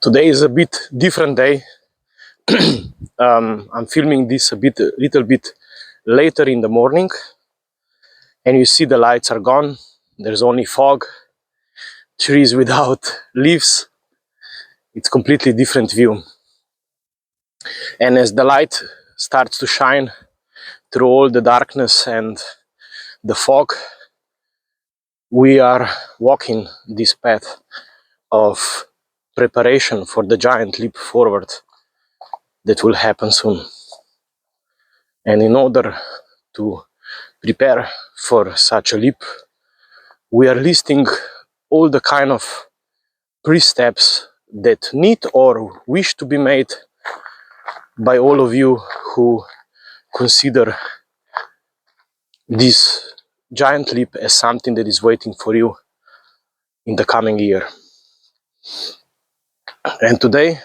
Today is a bit different day. I'm filming this little bit later in the morning, and you see the lights are gone. There's only fog, trees without leaves. It's completely different view. And as the light starts to shine through all the darkness and the fog, we are walking this path of preparation for the giant leap forward that will happen soon. And in order to prepare for such a leap, we are listing all the kind of pre-steps that need or wish to be made by all of you who consider this giant leap as something that is waiting for you in the coming year. And today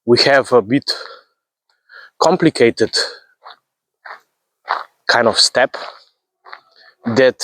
we have a bit complicated kind of step that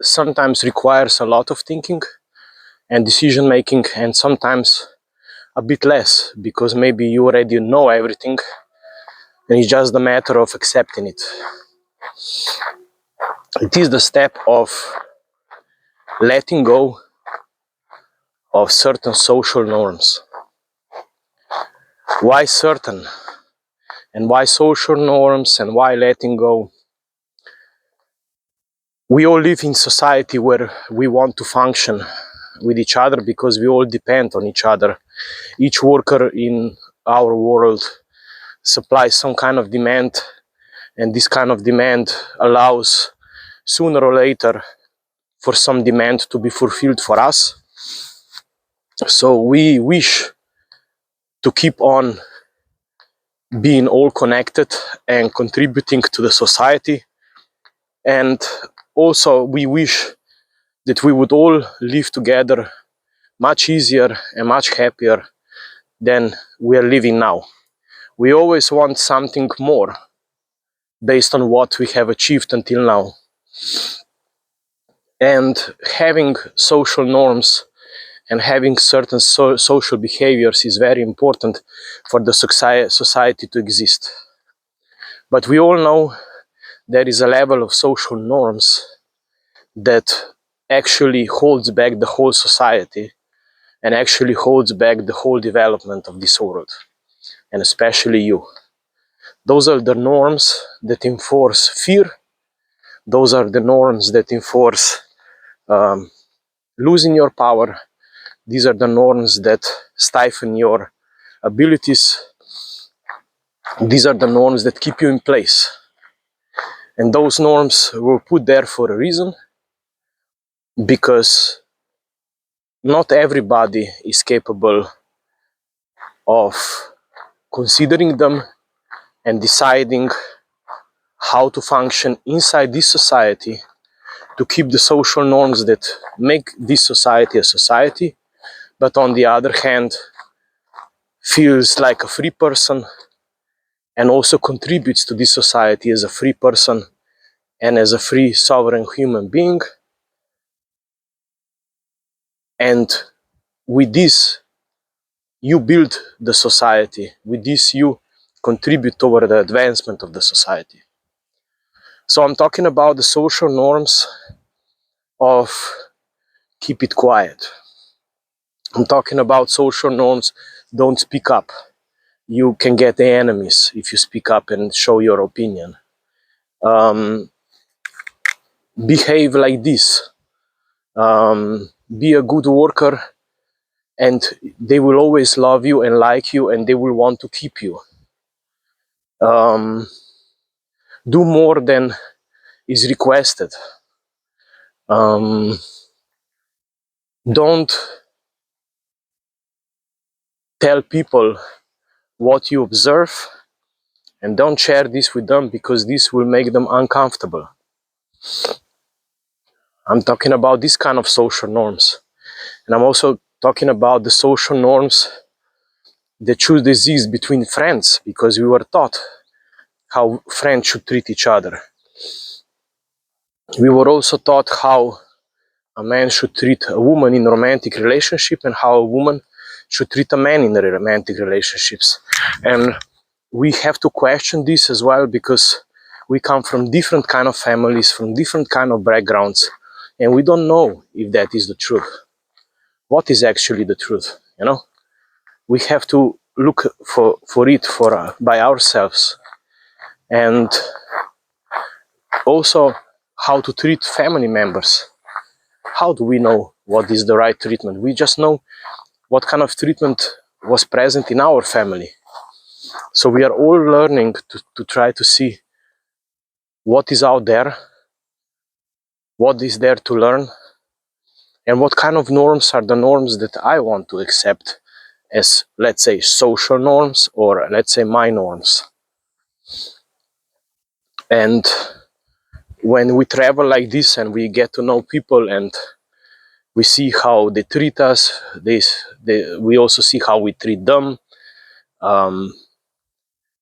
sometimes requires a lot of thinking and decision making, and sometimes a bit less, because maybe you already know everything and it's just a matter of accepting it. It is the step of letting go of certain social norms. Why certain? And why social norms and why letting go? We all live in society where we want to function with each other because we all depend on each other. Each worker in our world supplies some kind of demand, and this kind of demand allows sooner or later for some demand to be fulfilled for us. So we wish to keep on being all connected and contributing to the society. And also we wish that we would all live together much easier and much happier than we are living now. We always want something more based on what we have achieved until now. And having social norms and having certain social behaviors is very important for the society to exist. But we all know there is a level of social norms that actually holds back the whole society and actually holds back the whole development of this world, and especially you. Those are the norms that enforce fear. Those are the norms that enforce losing your power. These are the norms that stifle your abilities. These are the norms that keep you in place. And those norms were put there for a reason, because not everybody is capable of considering them and deciding how to function inside this society to keep the social norms that make this society a society, but on the other hand feels like a free person and also contributes to this society as a free person and as a free sovereign human being. And with this you build the society. With this you contribute toward the advancement of the society. So I'm talking about the social norms of keep it quiet. I'm talking about social norms, don't speak up. You can get the enemies if you speak up and show your opinion. Behave like this. Be a good worker, and they will always love you and like you, and they will want to keep you. Do more than is requested. Don't tell people what you observe, and don't share this with them because this will make them uncomfortable. I'm talking about this kind of social norms. And I'm also talking about the social norms that should exist between friends, because we were taught how friends should treat each other. We were also taught how a man should treat a woman in a romantic relationship and how a woman should treat a man in the romantic relationships. And we have to question this as well, because we come from different kind of families, from different kind of backgrounds, and we don't know if that is the truth. What is actually the truth? We have to look for it by ourselves. And also how to treat family members. How do we know what is the right treatment? We just know what kind of treatment was present in our family. So we are all learning to try to see what is out there, what is there to learn, and what kind of norms are the norms that I want to accept as, let's say, social norms, or let's say my norms. And when we travel like this and we get to know people and we see how they treat us, we also see how we treat them,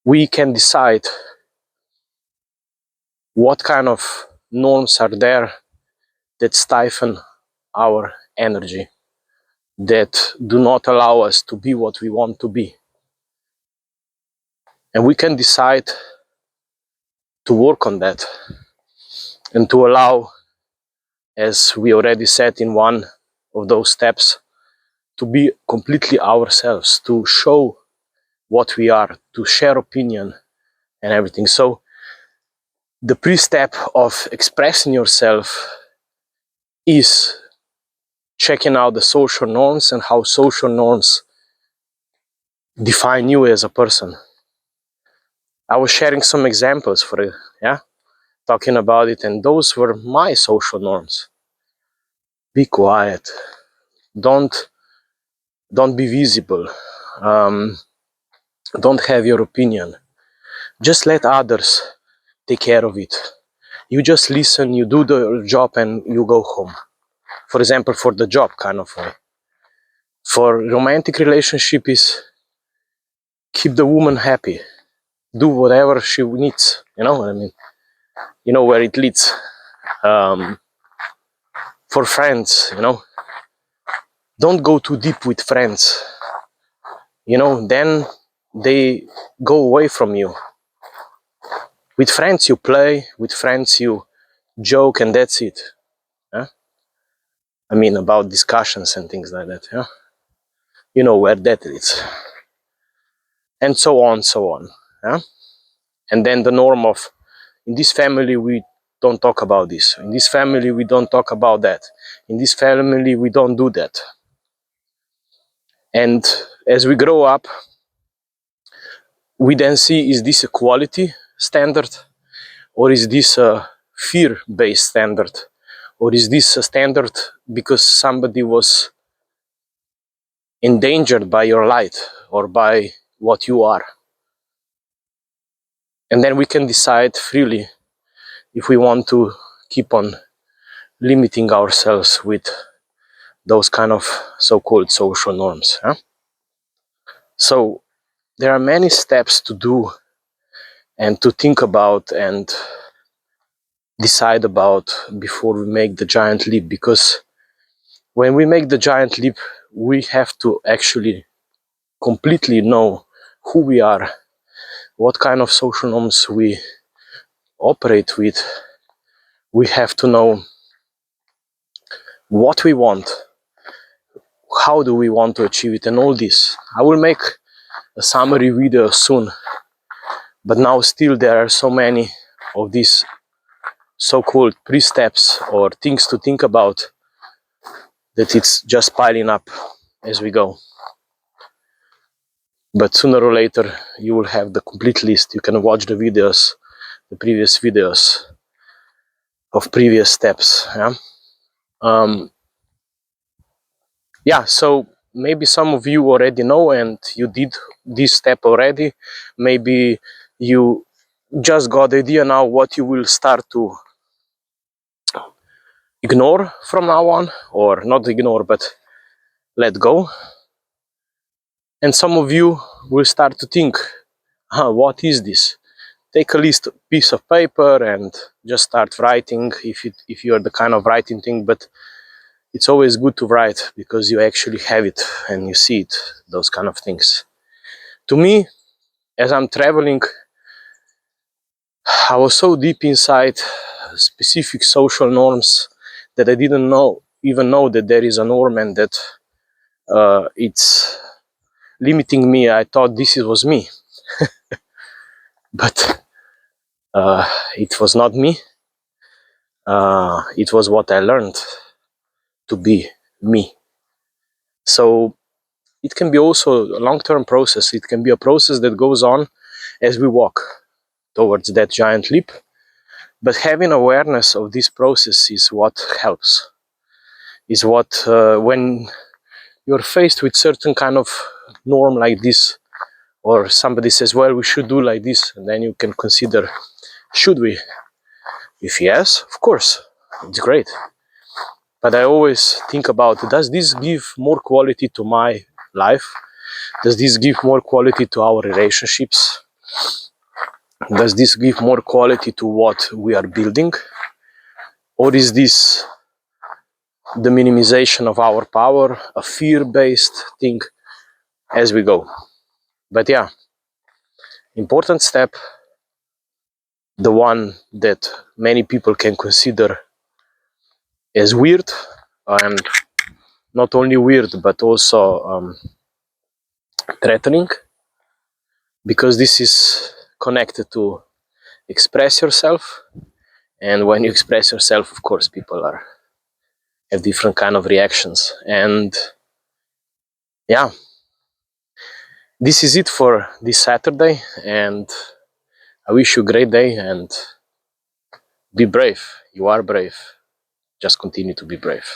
we can decide what kind of norms are there that stifle our energy, that do not allow us to be what we want to be. And we can decide to work on that and to allow, as we already said in one of those steps, to be completely ourselves, to show what we are, to share opinion and everything. So the pre-step of expressing yourself is checking out the social norms and how social norms define you as a person. I was sharing some examples for it, talking about it, and those were my social norms. Be quiet. Don't be visible. Don't have your opinion. Just let others take care of it. You just listen, you do the job, and you go home. For example, for the job kind of way. For romantic relationship is keep the woman happy. Do whatever she needs. You know what I mean? You know where it leads. For friends, don't go too deep with friends. Then they go away from you. With friends you play, with friends you joke, and that's it. I mean, about discussions and things like that. You know where that leads. And so on, so on. And then the norm of, in this family we don't talk about this. In this family we don't talk about that. In this family we don't do that. And as we grow up, we then see, is this a quality standard? Or is this a fear-based standard? Or is this a standard because somebody was endangered by your light or by what you are? And then we can decide freely if we want to keep on limiting ourselves with those kind of so-called social norms. So there are many steps to do and to think about and decide about before we make the giant leap, because when we make the giant leap, we have to actually completely know who we are, what kind of social norms we operate with. We have to know what we want, how do we want to achieve it, and all this. I will make a summary video soon, but now still there are so many of these so-called pre-steps or things to think about that it's just piling up as we go. But sooner or later you will have the complete list. You can watch the videos, the previous videos of previous steps. So maybe some of you already know and you did this step already. Maybe you just got the idea now what you will start to ignore from now on, or not ignore, but let go. And some of you will start to think, what is this? Take a piece of paper and just start writing if you're the kind of writing thing. But it's always good to write because you actually have it and you see it, those kind of things. To me, as I'm traveling, I was so deep inside specific social norms that I didn't even know that there is a norm and that it's limiting me. I thought this was me, but it was not me. It was what I learned to be me. So it can be also a long-term process. It can be a process that goes on as we walk towards that giant leap. But having awareness of this process is what helps. Is what when you're faced with certain kind of norm like this, or somebody says, well, we should do like this, and then you can consider, should we? If yes, of course, it's great. But I always think about, does this give more quality to my life? Does this give more quality to our relationships? Does this give more quality to what we are building? Or is this the minimization of our power, a fear-based thing as we go? But yeah, important step, the one that many people can consider as weird, and not only weird, but also threatening, because this is connected to express yourself. And when you express yourself, of course, people have different kind of reactions. And yeah, this is it for this Saturday, and I wish you a great day, and be brave. You are brave. Just continue to be brave.